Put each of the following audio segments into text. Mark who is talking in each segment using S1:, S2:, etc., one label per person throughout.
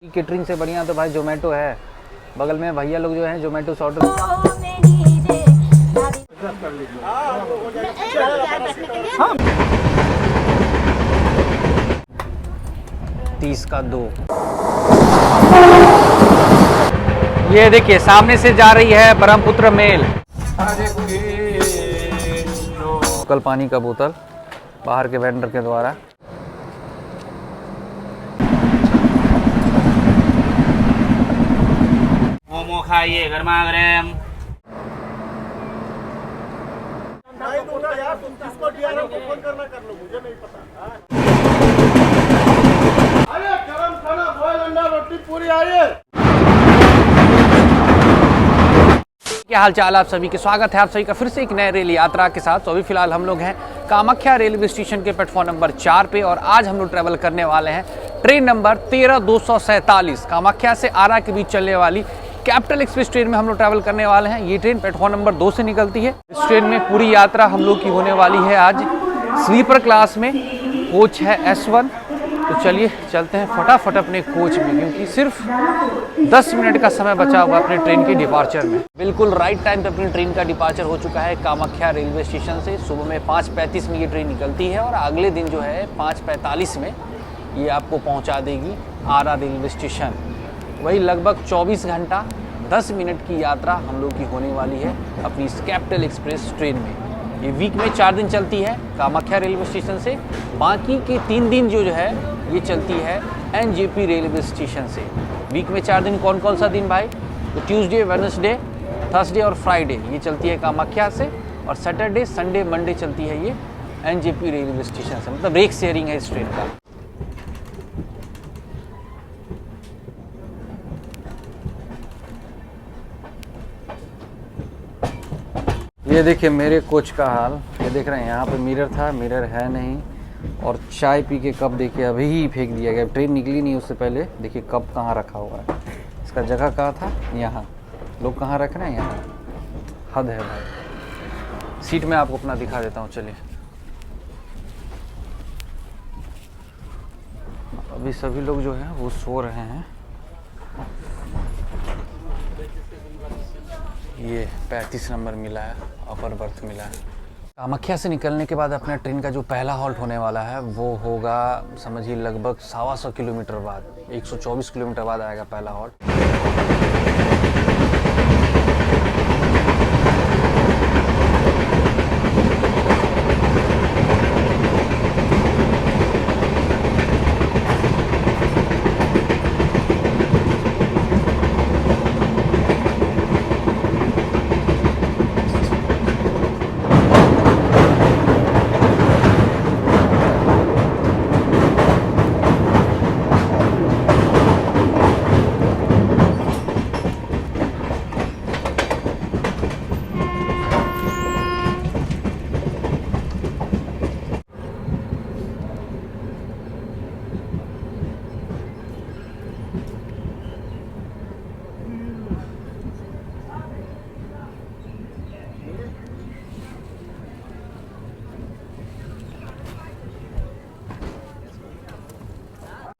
S1: Catering से बढ़िया तो भाई जोमेटो है। बगल में भैया लोग जो हैं जोमेटो से ऑर्डर 30 का 2। ये देखिए सामने से जा रही है ब्रह्मपुत्र मेल। लोकल पानी का बोतल बाहर के वेंडर के द्वारा।
S2: मोमो खाइए गर्मा गर्म।
S3: यार तुम किसको डीआरएम को फोन करना कर लो, मुझे नहीं पता। अरे गरम खाना बॉयल अंडा रोटी पूरी आइए।
S1: क्या हाल चाल आप सभी के, स्वागत है आप सभी का फिर से एक नए रेल यात्रा के साथ। तो अभी फिलहाल हम लोग हैं कामाख्या रेलवे स्टेशन के प्लेटफॉर्म नंबर 4 पे और आज हम लोग ट्रेवल करने वाले हैं ट्रेन नंबर 13247 कामाख्या से आरा के बीच चलने वाली कैपिटल एक्सप्रेस ट्रेन में हम लोग ट्रैवल करने वाले हैं। ये ट्रेन प्लेटफॉर्म नंबर 2 से निकलती है। इस ट्रेन में पूरी यात्रा हम लोग की होने वाली है आज स्लीपर क्लास में। कोच है S1। तो चलिए चलते हैं फटाफट अपने कोच में, क्योंकि सिर्फ 10 मिनट का समय बचा हुआ अपने ट्रेन के डिपार्चर में। बिल्कुल राइट टाइम पे अपनी ट्रेन का डिपार्चर हो चुका है कामाख्या रेलवे स्टेशन से। सुबह में 5:35 में ये ट्रेन निकलती है और अगले दिन जो है 5:45 में ये आपको पहुँचा देगी आरा रेलवे स्टेशन। वही लगभग 24 घंटा 10 मिनट की यात्रा हम लोग की होने वाली है अपनी इस कैपिटल एक्सप्रेस ट्रेन में। ये वीक में 4 दिन चलती है कामाख्या रेलवे स्टेशन से, बाकी के 3 दिन जो है ये चलती है NJP रेलवे स्टेशन से। वीक में 4 दिन कौन कौन सा दिन भाई? तो ट्यूसडे, वेडनेसडे, थर्सडे और फ्राइडे ये चलती है कामाख्या से, और सैटरडे, संडे, मंडे चलती है ये NJP रेलवे स्टेशन से। मतलब रेक शेयरिंग है इस ट्रेन का। ये देखिए मेरे कोच का हाल, ये देख रहे हैं यहाँ पे मिरर था, मिरर है नहीं, और चाय पी के कप देखिए अभी ही फेंक दिया गया। ट्रेन निकली नहीं उससे पहले देखिए कप कहाँ रखा हुआ है। इसका जगह कहाँ था? यहाँ। लोग कहाँ रख रहे हैं? यहाँ। हद है भाई। सीट में आपको अपना दिखा देता हूँ, चलिए। अभी सभी लोग जो है वो सो रहे हैं। ये 35 नंबर मिला है, अपर बर्थ मिला है। कामाख्या से निकलने के बाद अपना ट्रेन का जो पहला हॉल्ट होने वाला है वो होगा समझिए लगभग 125 किलोमीटर बाद, 124 किलोमीटर बाद आएगा पहला हॉल्ट।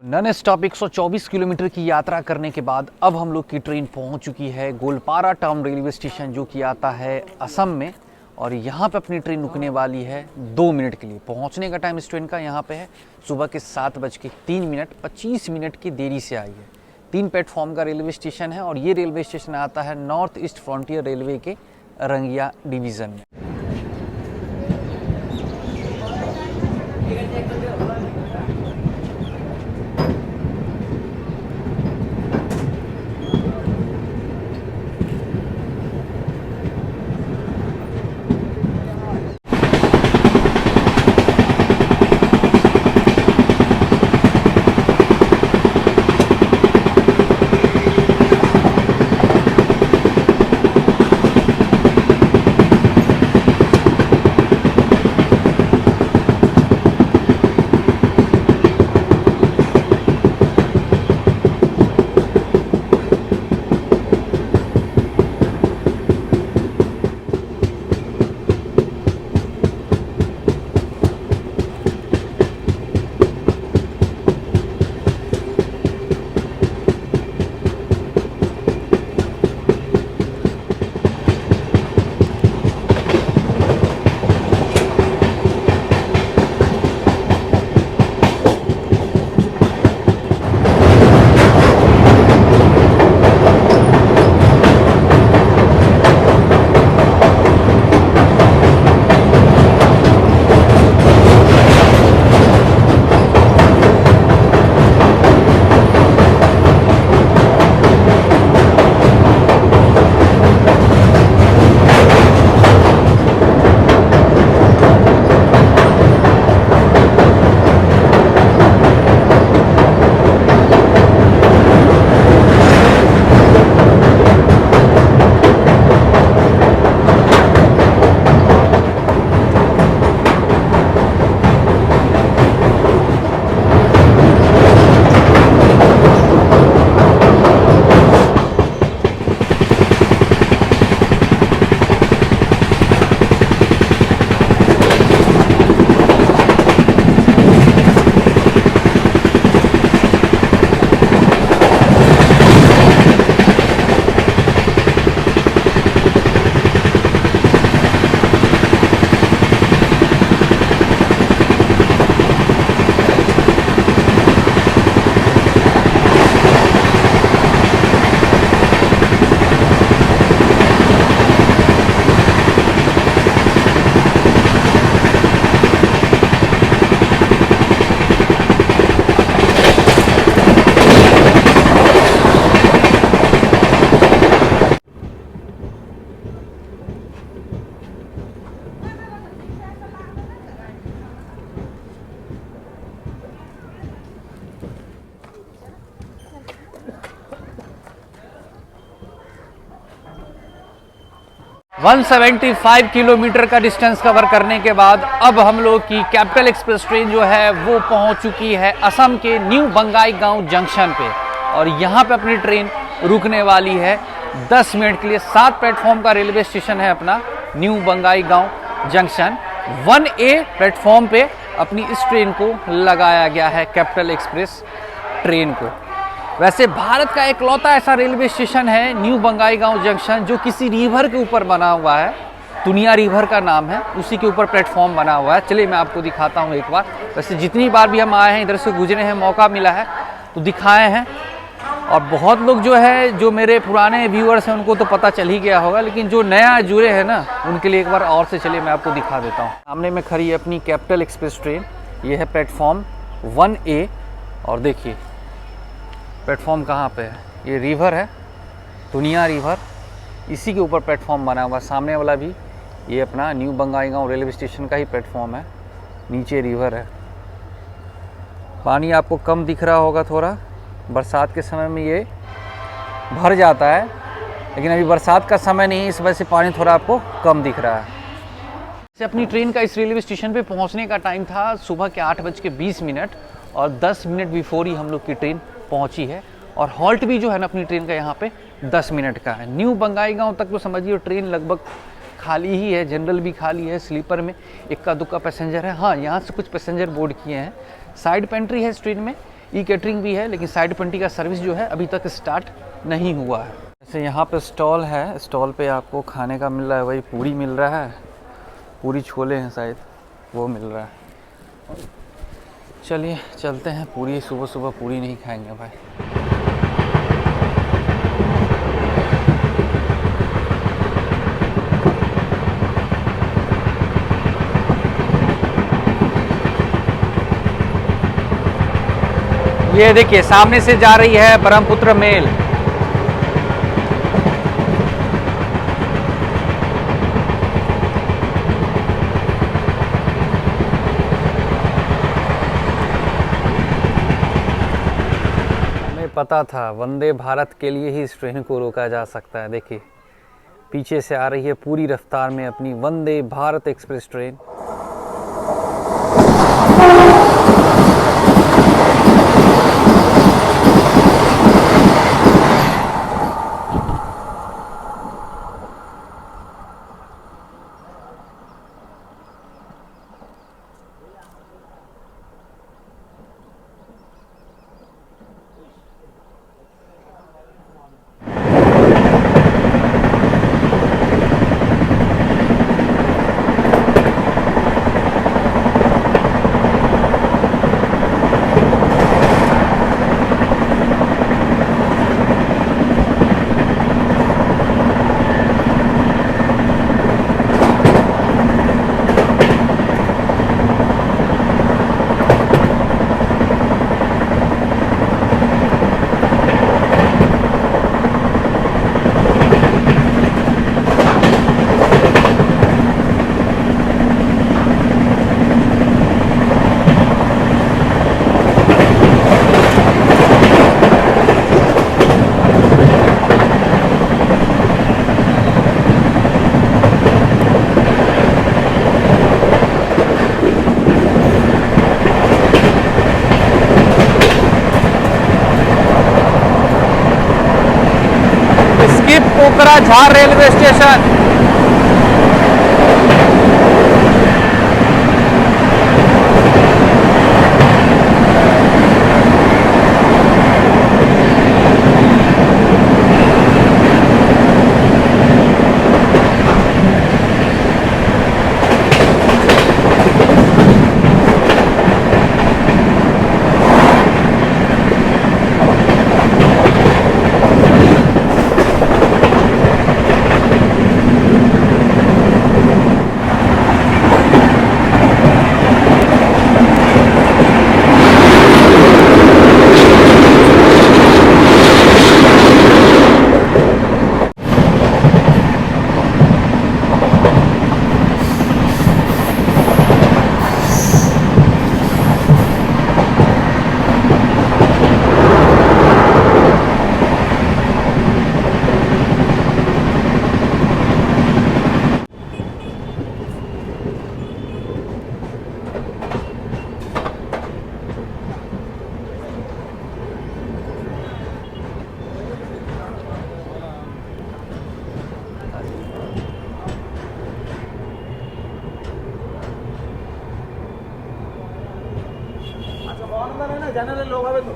S1: नॉन स्टॉप 124 किलोमीटर की यात्रा करने के बाद अब हम लोग की ट्रेन पहुंच चुकी है गोलपारा टाउन रेलवे स्टेशन, जो कि आता है असम में। और यहाँ पे अपनी ट्रेन रुकने वाली है 2 मिनट के लिए। पहुंचने का टाइम इस ट्रेन का यहाँ पे है सुबह के 7:03, 25 मिनट की देरी से आई है। 3 प्लेटफॉर्म का रेलवे स्टेशन है और ये रेलवे स्टेशन आता है नॉर्थ ईस्ट फ्रंटियर रेलवे के रंगिया डिवीज़न में। 175 किलोमीटर का डिस्टेंस कवर करने के बाद अब हम लोग की कैपिटल एक्सप्रेस ट्रेन जो है वो पहुंच चुकी है असम के न्यू बंगाईगांव जंक्शन पे और यहाँ पे अपनी ट्रेन रुकने वाली है 10 मिनट के लिए। 7 प्लेटफॉर्म का रेलवे स्टेशन है अपना new Bongaigaon junction. 1A platform पे अपनी इस ट्रेन को लगाया गया है, कैपिटल एक्सप्रेस ट्रेन को। वैसे भारत का इकलौता ऐसा रेलवे स्टेशन है न्यू बंगाईगांव जंक्शन जो किसी रिवर के ऊपर बना हुआ है, दुनिया रिवर का नाम है, उसी के ऊपर प्लेटफॉर्म बना हुआ है। चलिए मैं आपको दिखाता हूँ एक बार। वैसे जितनी बार भी हम आए हैं इधर से गुजरे हैं, मौका मिला है तो दिखाए हैं। और बहुत लोग जो है, जो मेरे पुराने व्यूअर्स हैं उनको तो पता चल ही गया होगा, लेकिन जो नया जुड़े हैं ना उनके लिए एक बार और से चलिए मैं आपको दिखा देता हूँ। सामने में खड़ी है अपनी कैपिटल एक्सप्रेस ट्रेन, ये है प्लेटफॉर्म 1A। और देखिए प्लेटफॉर्म कहाँ पे है, ये रिवर है, दुनिया रिवर, इसी के ऊपर प्लेटफॉर्म बना हुआ। सामने वाला भी ये अपना न्यू बंगाईगांव रेलवे स्टेशन का ही प्लेटफॉर्म है, नीचे रिवर है। पानी आपको कम दिख रहा होगा थोड़ा, बरसात के समय में ये भर जाता है, लेकिन अभी बरसात का समय नहीं है, इस वजह से पानी थोड़ा आपको कम दिख रहा है। अपनी ट्रेन का इस रेलवे स्टेशन पे पहुंचने का टाइम था सुबह के 8:20 और 10 मिनट बिफोर ही हम लोग की ट्रेन पहुंची है। और हॉल्ट भी जो है ना अपनी ट्रेन का यहाँ पे 10 मिनट का है। न्यू बंगाईगांव तक तो समझिए ट्रेन लगभग खाली ही है, जनरल भी खाली है, स्लीपर में इक्का दुक्का पैसेंजर है। हाँ, यहाँ से कुछ पैसेंजर बोर्ड किए हैं। साइड पेंट्री है इस ट्रेन में, ई कैटरिंग भी है, लेकिन साइड पेंट्री का सर्विस जो है अभी तक स्टार्ट नहीं हुआ है। जैसे यहाँ पे स्टॉल है, स्टॉल पे आपको खाने का मिल रहा है, वही पूरी मिल रहा है, पूरी छोले हैं शायद, वो मिल रहा है। चलिए चलते हैं, पूरी सुबह सुबह पूरी नहीं खाएंगे भाई। ये देखिए सामने से जा रही है ब्रह्मपुत्र मेल। पता था वंदे भारत के लिए ही इस ट्रेन को रोका जा सकता है। देखिए पीछे से आ रही है पूरी रफ्तार में अपनी Vande Bharat express train. Kokrajhar railway station. दो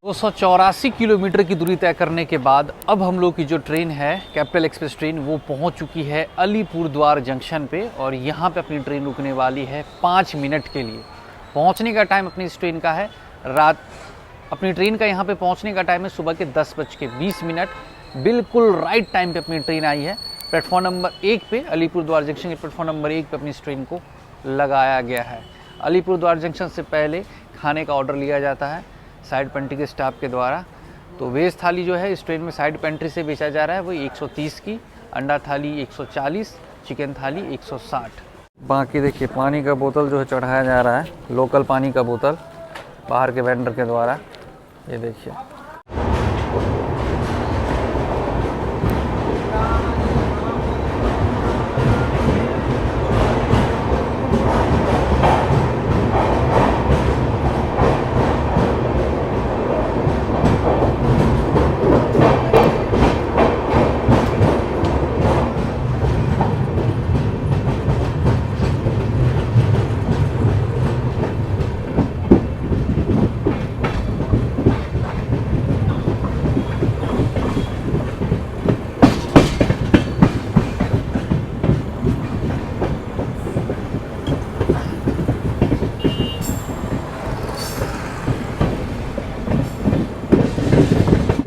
S1: 284 किलोमीटर की दूरी तय करने के बाद अब हम लोग की जो ट्रेन है कैपिटल एक्सप्रेस ट्रेन वो पहुंच चुकी है अलीपुरद्वार जंक्शन पे और यहाँ पे अपनी ट्रेन रुकने वाली है 5 मिनट के लिए। पहुंचने का टाइम अपनी इस ट्रेन का है अपनी ट्रेन का यहाँ पे पहुंचने का टाइम है सुबह के 10:20। बिल्कुल राइट टाइम पे अपनी ट्रेन आई है। प्लेटफॉर्म नंबर 1 पे अलीपुरद्वार जंक्शन के प्लेटफॉर्म नंबर 1 पे अपनी इस ट्रेन को लगाया गया है। अलीपुरद्वार जंक्शन से पहले खाने का ऑर्डर लिया जाता है साइड पेंट्री के स्टाफ के द्वारा। तो वेज थाली जो है इस ट्रेन में साइड पेंट्री से बेचा जा रहा है वो 130 की, अंडा थाली 140, चिकन थाली 160। बाकी देखिए पानी का बोतल जो है चढ़ाया जा रहा है, लोकल पानी का बोतल बाहर के वेंडर के द्वारा। ये देखिए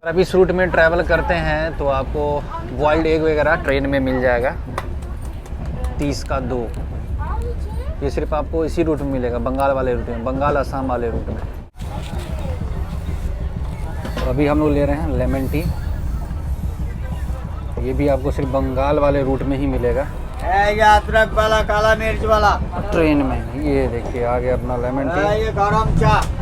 S1: अब इस रूट में ट्रैवल करते हैं तो आपको बॉइल्ड एग वगैरह ट्रेन में मिल जाएगा 30 का 2। ये सिर्फ आपको इसी रूट में मिलेगा, बंगाल वाले रूट में, बंगाल असम वाले रूट में। तो अभी हम लोग ले रहे हैं लेमन टी। ये भी आपको सिर्फ बंगाल वाले रूट में ही मिलेगा,
S3: अदरक वाला, काला मिर्च वाला
S1: ट्रेन में। ये देखिए आ गया अपना लेमन टी।
S3: ये गरम चाय।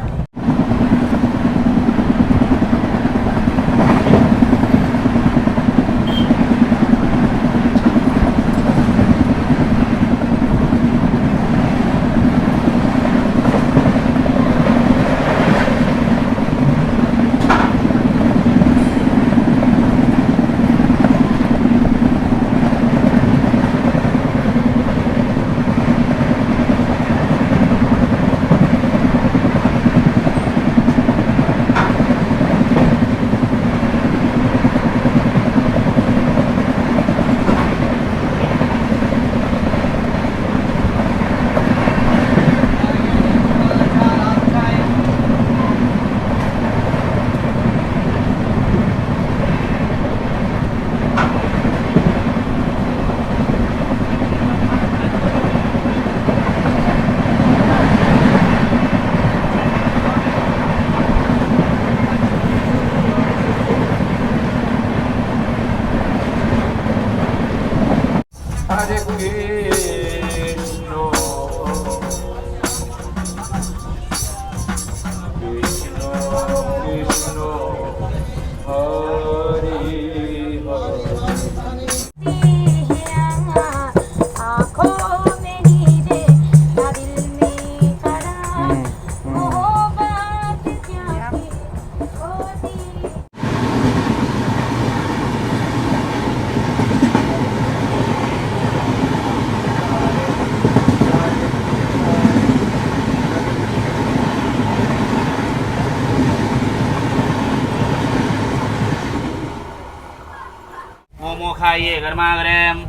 S2: मोमो खाइए गर्मा गर्म।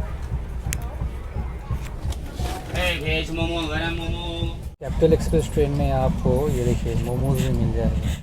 S2: वेज मोमो, गरम मोमो।
S1: कैपिटल एक्सप्रेस ट्रेन में आपको ये देखिए मोमोज भी मिल जाएंगे।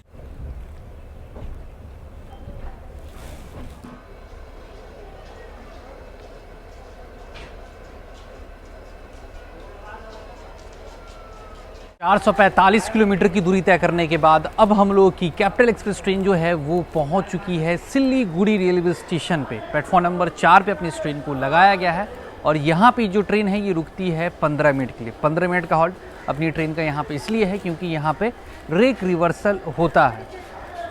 S1: चार 445 किलोमीटर की दूरी तय करने के बाद अब हम लोग की कैपिटल एक्सप्रेस ट्रेन जो है वो पहुंच चुकी है सिल्लीगुड़ी रेलवे स्टेशन पे। प्लेटफॉर्म नंबर 4 पे अपनी इस ट्रेन को लगाया गया है और यहाँ पे जो ट्रेन है ये रुकती है 15 मिनट के लिए। 15 मिनट का हॉल्ट अपनी ट्रेन का यहाँ पे इसलिए है क्योंकि यहाँ पे रेक रिवर्सल होता है।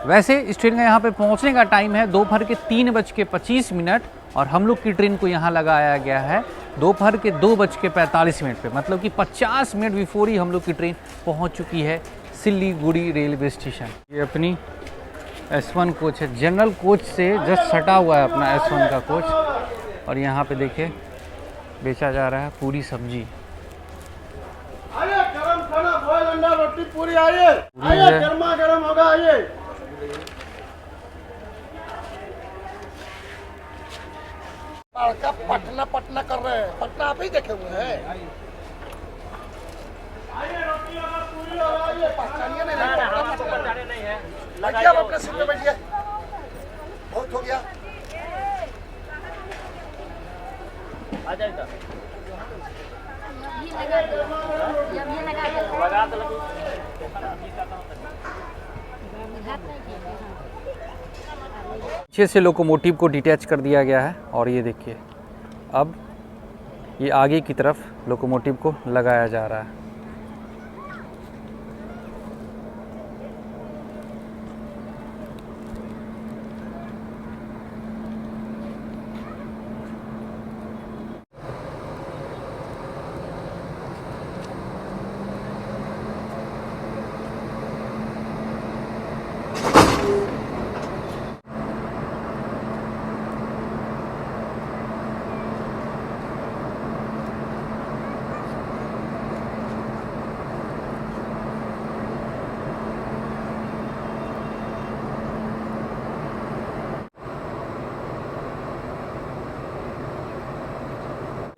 S1: वैसे इस ट्रेन का यहाँ पे पहुँचने का टाइम है दोपहर के 3:25 और हम लोग की ट्रेन को यहाँ लगाया गया है दोपहर के 2:45 पे, मतलब कि 50 मिनट बिफोर ही हम लोग की ट्रेन पहुँच चुकी है सिल्लीगुड़ी रेलवे स्टेशन। ये अपनी S1 कोच है, जनरल कोच से जस्ट सटा हुआ है अपना S1 का कोच। और यहाँ पे देखिए बेचा जा रहा है पूरी सब्जी
S3: रोटी पूरी आइए आइए गर्मा गर्म होगा आइए। लड़का पटना पटना कर रहे हैं, पटना आप ही देखे हुए हैं। आइए रोटी होगा पूरी होगा आइए। पहचानिए नहीं है, लगिए आप अपने सीट पे बैठिए, बहुत हो गया।
S4: आ जाए
S1: पीछे से लोकोमोटिव को डिटैच कर दिया गया है और ये देखिए अब ये आगे की तरफ लोकोमोटिव को लगाया जा रहा है।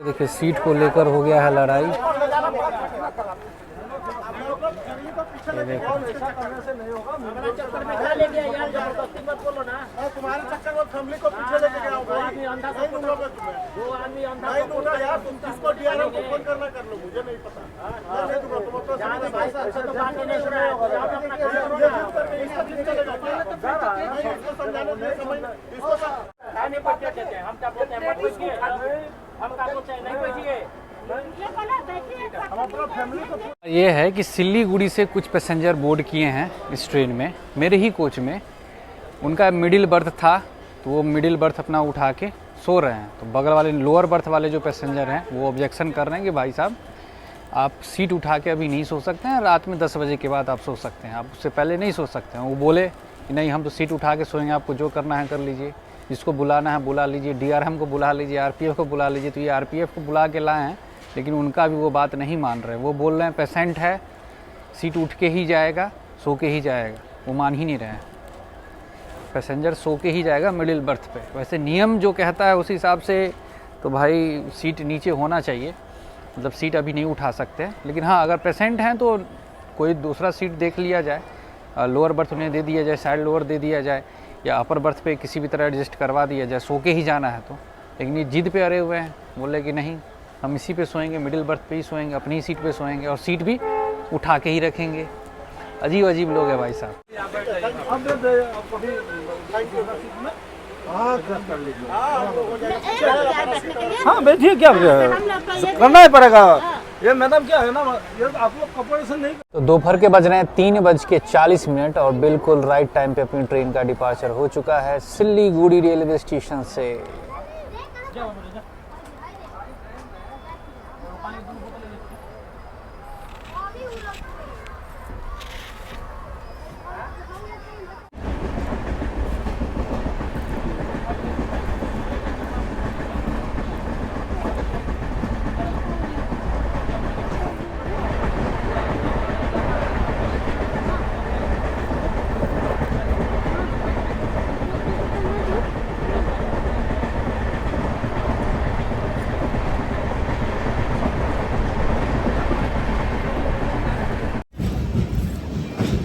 S1: देखिए सीट को लेकर हो गया है लड़ाई। ये देखो
S3: तुम्हारे चक्कर में फैमिली को पीछे लेके गया हूँ। यार तुम किसको डीआरएम को फोन करना कर लो, मुझे नहीं पता।
S1: ये है कि सिल्लीगुड़ी से कुछ पैसेंजर बोर्ड किए हैं इस ट्रेन में, मेरे ही कोच में। उनका मिडिल बर्थ था तो वो मिडिल बर्थ अपना उठा के सो रहे हैं। तो बगल वाले लोअर बर्थ वाले जो पैसेंजर हैं वो ऑब्जेक्शन कर रहे हैं कि भाई साहब आप सीट उठा के अभी नहीं सो सकते हैं, रात में 10 बजे के बाद आप सो सकते हैं, आप उससे पहले नहीं सो सकते हैं। वो बोले कि नहीं हम तो सीट उठा के सोएंगे, आपको जो करना है कर लीजिए, जिसको बुलाना है बुला लीजिए, डीआरएम को बुला लीजिए, आरपीएफ को बुला लीजिए। तो ये आरपीएफ को बुला के लाए हैं लेकिन उनका भी वो बात नहीं मान रहे। वो बोल रहे हैं पेशेंट है, सीट उठ के ही जाएगा, सो के ही जाएगा। वो मान ही नहीं रहे हैं, पैसेंजर सो के ही जाएगा मिडिल बर्थ पे। वैसे नियम जो कहता है उस हिसाब से तो भाई सीट नीचे होना चाहिए, मतलब सीट अभी नहीं उठा सकते। लेकिन हाँ अगर पेशेंट हैं तो कोई दूसरा सीट देख लिया जाए, लोअर बर्थ उन्हें दे दिया जाए, साइड लोअर दे दिया जाए, या अपर बर्थ पे किसी भी तरह एडजस्ट करवा दिया जाए, सो के ही जाना है तो। लेकिन ये जिद पे अड़े हुए हैं, बोले कि नहीं हम इसी पे सोएंगे, मिडिल बर्थ पे ही सोएंगे, अपनी ही सीट पे सोएंगे और सीट भी उठा के ही रखेंगे। अजीब अजीब लोग हैं भाई साहब।
S5: हाँ बैठिए, क्या करना ही पड़ेगा। ये मैडम क्या है ना, ये आप लोग कॉर्पोरेशन नहीं।
S1: तो दोपहर के बज रहे हैं 3:40 और बिल्कुल राइट टाइम पे अपनी ट्रेन का डिपार्चर हो चुका है सिल्लीगुड़ी रेलवे स्टेशन से।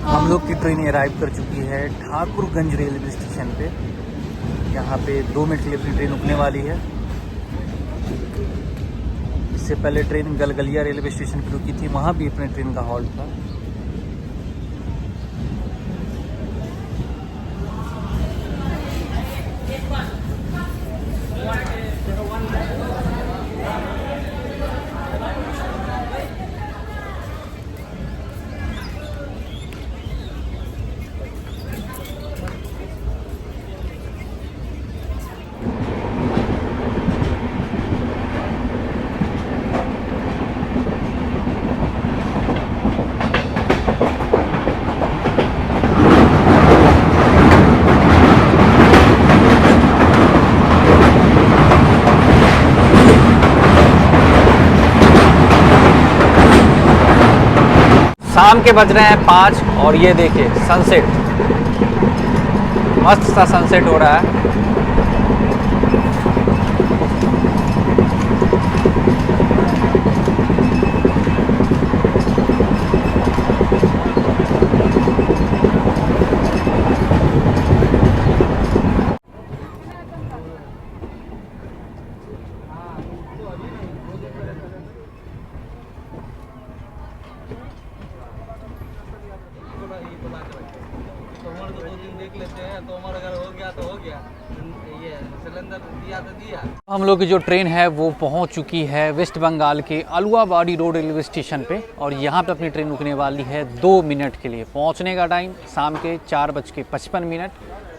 S1: हम लोग की ट्रेन अराइव कर चुकी है ठाकुरगंज रेलवे स्टेशन पे। यहाँ पे 2 मिनट के लिए अपनी ट्रेन रुकने वाली है। इससे पहले ट्रेन गलगलिया रेलवे स्टेशन पर रुकी थी, वहाँ भी अपनी ट्रेन का हॉल्ट था। शाम के बज रहे हैं 5 और ये देखिए सनसेट, मस्त सा सनसेट हो रहा है। हम लोग की जो ट्रेन है वो पहुंच चुकी है वेस्ट बंगाल के अलुवाबाड़ी रोड रेलवे स्टेशन पे और यहाँ पे अपनी ट्रेन रुकने वाली है 2 मिनट के लिए। पहुंचने का टाइम शाम के 4:55,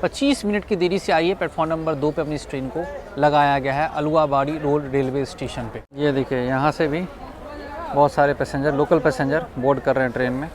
S1: 25 मिनट की देरी से आई है। प्लेटफॉर्म नंबर 2 पे अपनी इस ट्रेन को लगाया गया है अलुवाबाड़ी रोड रेलवे स्टेशन पे। ये देखिए यहाँ से भी बहुत सारे पैसेंजर, लोकल पैसेंजर बोर्ड कर रहे हैं ट्रेन में।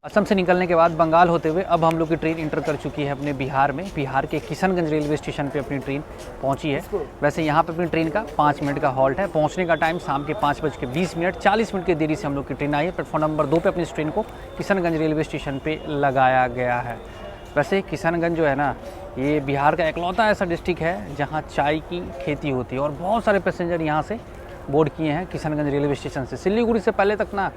S1: असम से निकलने के बाद बंगाल होते हुए अब हम लोग की ट्रेन इंटर कर चुकी है अपने बिहार में। बिहार के किशनगंज रेलवे स्टेशन पे अपनी ट्रेन पहुंची है। वैसे यहाँ पे अपनी ट्रेन का 5 मिनट का हॉल्ट है। पहुंचने का टाइम शाम के 5:20, 40 मिनट की देरी से हम लोग की ट्रेन आई है। प्लेटफॉर्म नंबर 2 पे अपनी इस ट्रेन को किशनगंज रेलवे स्टेशन पर लगाया गया है। वैसे किशनगंज जो है ना, ये बिहार का एकलौता ऐसा डिस्ट्रिक्ट है जहाँ चाय की खेती होती है और बहुत सारे पैसेंजर यहाँ से बोर्ड किए हैं किशनगंज रेलवे स्टेशन से। सिलीगुड़ी से पहले तक ना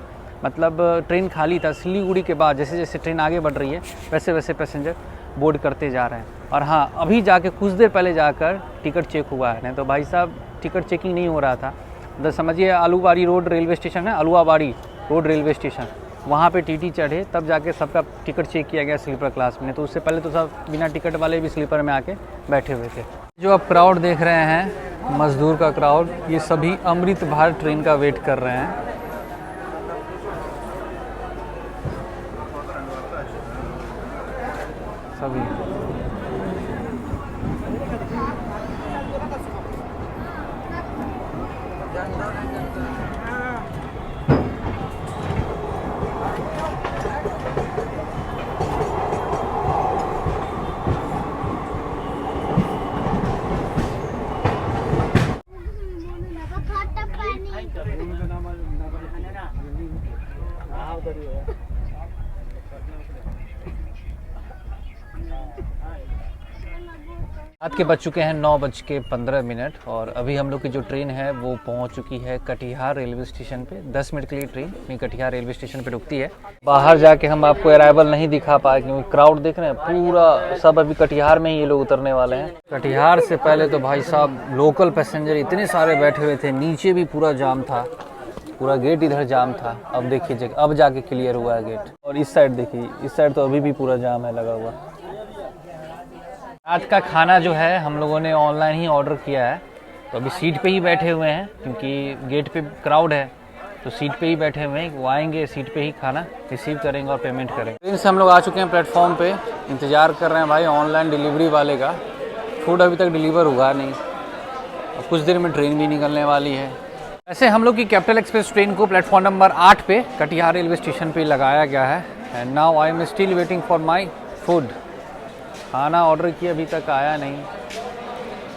S1: मतलब ट्रेन खाली था। सिलीगुड़ी के बाद जैसे जैसे ट्रेन आगे बढ़ रही है वैसे वैसे पैसेंजर बोर्ड करते जा रहे हैं। और हाँ, अभी जाके कुछ देर पहले जाकर टिकट चेक हुआ है, नहीं तो भाई साहब टिकट चेकिंग नहीं हो रहा था। तो समझिए अलुवाबाड़ी रोड रेलवे स्टेशन है, अलुवाबाड़ी रोड रेलवे स्टेशन, वहाँ पे टीटी चढ़े तब जाके सबका टिकट चेक किया गया स्लीपर क्लास में। तो उससे पहले तो सब बिना टिकट वाले भी स्लीपर में आके बैठे हुए थे। जो आप क्राउड देख रहे हैं, मजदूर का क्राउड, ये सभी अमृत भारत ट्रेन का वेट कर रहे हैं। सभी रात के बज चुके हैं 9:15 और अभी हम लोग की जो ट्रेन है वो पहुंच चुकी है कटिहार रेलवे स्टेशन पे। 10 मिनट के लिए ट्रेन अपनी कटिहार रेलवे स्टेशन पे रुकती है। बाहर जाके हम आपको अराइवल नहीं दिखा पाए क्योंकि क्राउड देख रहे हैं पूरा, सब अभी कटिहार में ही ये लोग उतरने वाले हैं। कटिहार से पहले तो भाई साहब लोकल पैसेंजर इतने सारे बैठे हुए थे, नीचे भी पूरा जाम था, पूरा गेट इधर जाम था। अब देखिए अब जाके क्लियर हुआ है गेट। और इस साइड देखिए, इस साइड तो अभी भी पूरा जाम है लगा हुआ। रात का खाना जो है हम लोगों ने ऑनलाइन ही ऑर्डर किया है, तो अभी सीट पे ही बैठे हुए हैं क्योंकि गेट पे क्राउड है, तो सीट पे ही बैठे हुए हैं। वो आएंगे सीट पे ही खाना रिसीव करेंगे और पेमेंट करेंगे। ट्रेन से हम लोग आ चुके हैं प्लेटफॉर्म पे, इंतज़ार कर रहे हैं भाई ऑनलाइन डिलीवरी वाले का। फूड अभी तक डिलीवर हुआ नहीं, और कुछ देर में ट्रेन भी निकलने वाली है। ऐसे हम लोग की कैपिटल एक्सप्रेस ट्रेन को प्लेटफॉर्म नंबर 8 पे कटिहार रेलवे स्टेशन पे लगाया गया है। And now I am still waiting for my food. खाना ऑर्डर किया अभी तक आया नहीं।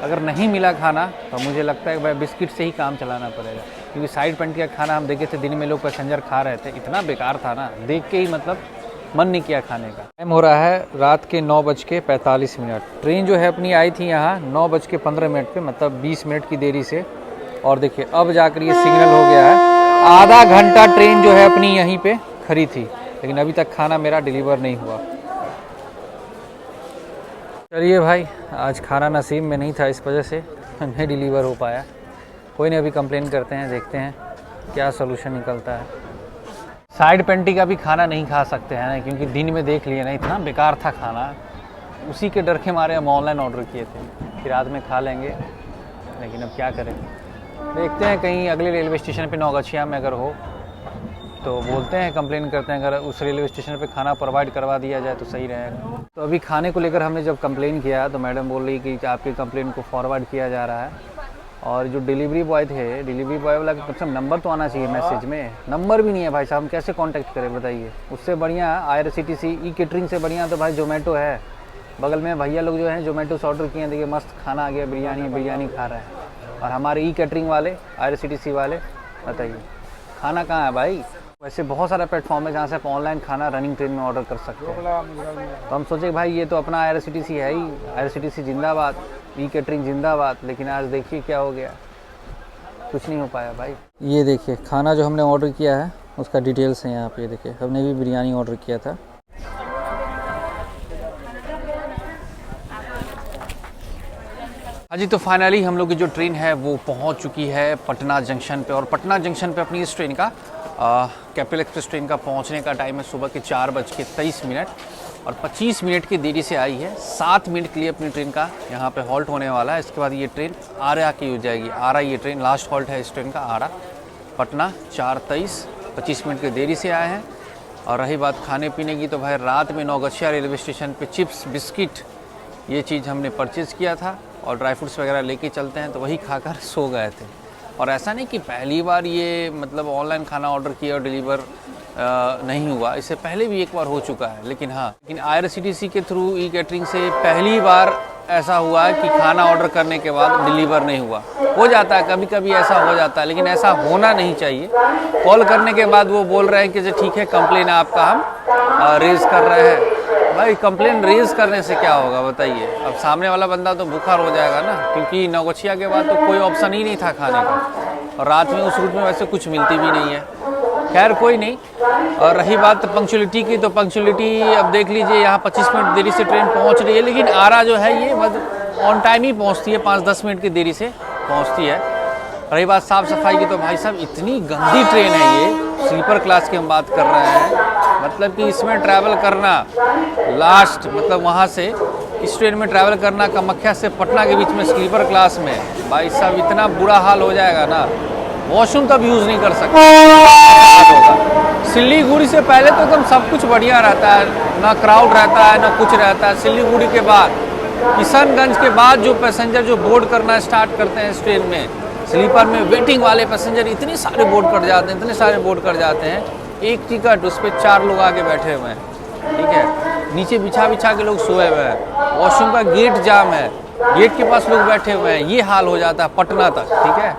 S1: अगर नहीं मिला खाना तो मुझे लगता है भाई बिस्किट से ही काम चलाना पड़ेगा, क्योंकि साइड पेंट का खाना हम देखे थे दिन में लोग पैसेंजर खा रहे थे, इतना बेकार था ना, देख के ही मतलब मन नहीं किया खाने का। टाइम हो रहा है रात के 9:45। ट्रेन जो है अपनी आई थी यहाँ 9:15 पे, मतलब 20 मिनट की देरी से। और देखिए अब जाकर ये सिग्नल हो गया है। आधा घंटा ट्रेन जो है अपनी यहीं पे खड़ी थी, लेकिन अभी तक खाना मेरा डिलीवर नहीं हुआ। चलिए भाई, आज खाना नसीब में नहीं था, इस वजह से नहीं डिलीवर हो पाया। कोई नहीं, अभी कंप्लेन करते हैं, देखते हैं क्या सोल्यूशन निकलता है। साइड पेंटी का भी खाना नहीं खा सकते हैं ना, क्योंकि दिन में देख लिए ना इतना बेकार था खाना। उसी के डर के मारे हम ऑनलाइन ऑर्डर किए थे कि रात में खा लेंगे, लेकिन अब क्या करें। देखते हैं कहीं अगले रेलवे स्टेशन पे नौगछिया में अगर हो तो बोलते हैं, कंप्लेन करते हैं। अगर उस रेलवे स्टेशन पे खाना प्रोवाइड करवा दिया जाए तो सही रहेगा। तो अभी खाने को लेकर हमने जब कंप्लेन किया तो मैडम बोल रही कि आपके कंप्लेन को फॉरवर्ड किया जा रहा है। और जो डिलीवरी बॉय थे, डिलीवरी बॉय वाला मतलब नंबर तो आना चाहिए मैसेज में, नंबर भी नहीं है भाई साहब, हम कैसे कांटेक्ट करें बताइए। उससे बढ़िया IRCTC ई कैटरिंग से बढ़िया तो भाई जोमेटो है। बगल में भैया लोग जो हैं जोमेटो से ऑर्डर किए हैं, देखिए मस्त खाना आ गया, बिरयानी खा रहा है। और हमारे ई कैटरिंग वाले IRCTC वाले बताइए खाना कहाँ है भाई। वैसे बहुत सारा प्लेटफॉर्म है जहाँ से आप ऑनलाइन खाना रनिंग ट्रेन में ऑर्डर कर सकते हैं। तो हम सोचे भाई ये तो अपना IRCTC है ही, IRCTC जिंदाबाद, ई कैटरिंग जिंदाबाद। लेकिन आज देखिए क्या हो गया, कुछ नहीं हो पाया भाई। ये देखिए खाना जो हमने ऑर्डर किया है उसका डिटेल्स है यहाँ पे, ये देखिए हमने भी बिरयानी ऑर्डर किया था। हाँ जी, तो फाइनली हम लोग की जो ट्रेन है वो पहुँच चुकी है पटना जंक्शन पे। और पटना जंक्शन पे अपनी इस ट्रेन का कैपिटल एक्सप्रेस ट्रेन का पहुंचने का टाइम है सुबह के 4:23 और 25 मिनट की देरी से आई है। 7 मिनट के लिए अपनी ट्रेन का यहाँ पे हॉल्ट होने वाला है। इसके बाद ये ट्रेन आरा की हो जाएगी। आरा ये ट्रेन लास्ट हॉल्ट है इस ट्रेन का, आरा पटना। 4:23, 25 मिनट की देरी से आए हैं। और रही बात खाने पीने की, तो भाई रात में नौगछिया रेलवे स्टेशन पर चिप्स बिस्किट ये चीज़ हमने परचेज़ किया था, और ड्राई फ्रूट्स वगैरह लेके चलते हैं, तो वही खाकर सो गए थे। और ऐसा नहीं कि पहली बार ये मतलब ऑनलाइन खाना ऑर्डर किया और डिलीवर नहीं हुआ, इससे पहले भी एक बार हो चुका है। लेकिन IRCTC के थ्रू ई कैटरिंग से पहली बार ऐसा हुआ है कि खाना ऑर्डर करने के बाद डिलीवर नहीं हुआ। हो जाता है, कभी कभी ऐसा हो जाता है, लेकिन ऐसा होना नहीं चाहिए। कॉल करने के बाद वो बोल रहे हैं कि ठीक है कंप्लेन आपका हम रेज़ कर रहे हैं। भाई कंप्लेन रेज़ करने से क्या होगा बताइए। अब सामने वाला बंदा तो भूखा हो जाएगा ना, क्योंकि नौगछिया के बाद तो कोई ऑप्शन ही नहीं था खाने का, और रात में उस रूट में वैसे कुछ मिलती भी नहीं है। खैर कोई नहीं। और रही बात पंक्चुअलिटी की, तो पंक्चुअलिटी अब देख लीजिए, यहाँ 25 मिनट देरी से ट्रेन पहुँच रही है, लेकिन आरा जो है ये मतलब ऑन टाइम ही पहुँचती है, 5-10 मिनट की देरी से पहुँचती है। रही बात साफ़ सफाई की, तो भाई साहब इतनी गंदी ट्रेन है ये, स्लीपर क्लास की हम बात कर रहे हैं। मतलब कि इसमें ट्रैवल करना लास्ट, मतलब वहाँ से इस ट्रेन में ट्रैवल करना कामाख्या से पटना के बीच में स्लीपर क्लास में, भाई साहब इतना बुरा हाल हो जाएगा ना, वॉशरूम तक यूज़ नहीं कर सकते होगा। सिल्लीगुड़ी से पहले तो एकदम सब कुछ बढ़िया रहता है, ना क्राउड रहता है ना कुछ रहता है। सिल्लीगुड़ी के बाद, किशनगंज के बाद जो पैसेंजर जो बोर्ड करना स्टार्ट करते हैं इस ट्रेन में, स्लीपर में वेटिंग वाले पैसेंजर इतने सारे बोर्ड कर जाते हैं, इतने सारे बोर्ड कर जाते हैं। एक टिकट उस पर 4 लोग आगे बैठे हुए हैं, ठीक है, नीचे बिछा के लोग सोए हुए हैं, वॉशरूम का गेट जाम है, गेट के पास लोग बैठे हुए हैं। ये हाल हो जाता है पटना तक, ठीक है।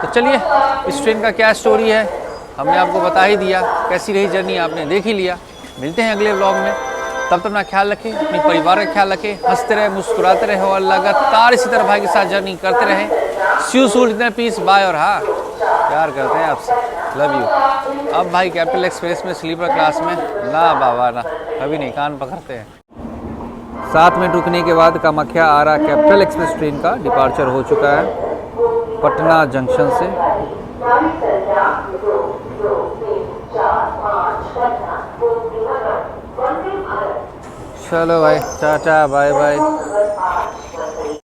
S1: तो चलिए इस ट्रेन का क्या स्टोरी है हमने आपको बता ही दिया, कैसी रही जर्नी आपने देख ही लिया। मिलते हैं अगले व्लॉग में, तब तक अपना ख्याल रखें, अपने परिवार का ख्याल रखें, हंसते रहे, मुस्कुराते रहे और लगातार इसी तरह भाई के साथ जर्नी करते रहें। सी यू, पीस, बाय और हाँ प्यार करते हैं आपसे, लव यू। अब भाई कैपिटल एक्सप्रेस में स्लीपर क्लास में ना बाबा ना, कभी नहीं, कान पकड़ते हैं। 7 मिनट रुकने के बाद कामाख्या आरा कैपिटल एक्सप्रेस ट्रेन का डिपार्चर हो चुका है पटना जंक्शन से। चलो भाई, टाटा बाय बाय।